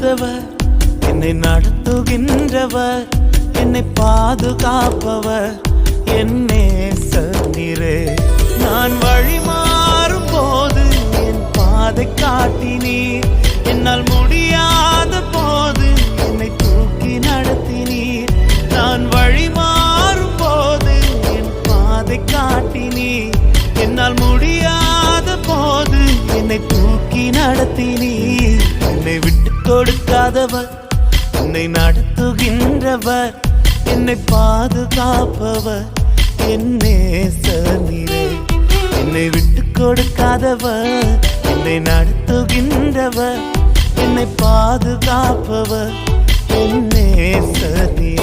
கொடுக்காதவர், என்னை நடத்துகின்றவர், என்னை பாதுகாப்பவர், என் நேசரே. நான் வழி மாறும் போது என் பாதை காட்டினீர், என்னால் முடியாத போது என்னை தூக்கி நடத்தினீர். நான் வழி மாறும் போது என் பாதை காட்டினீர், என்னால் முடியாத போது என்னை தூக்கி நடத்தினீர். என்னை விட்டு கொடுக்காதவர், என்னை நடத்துகின்றவர், என்னை பாதுகாப்பவர், என் நேசரே. என்னை விட்டு கொடுக்காதவர், என்னை நடத்துகின்றவர், என்னை பாதுகாப்பவர், என் நேசரே.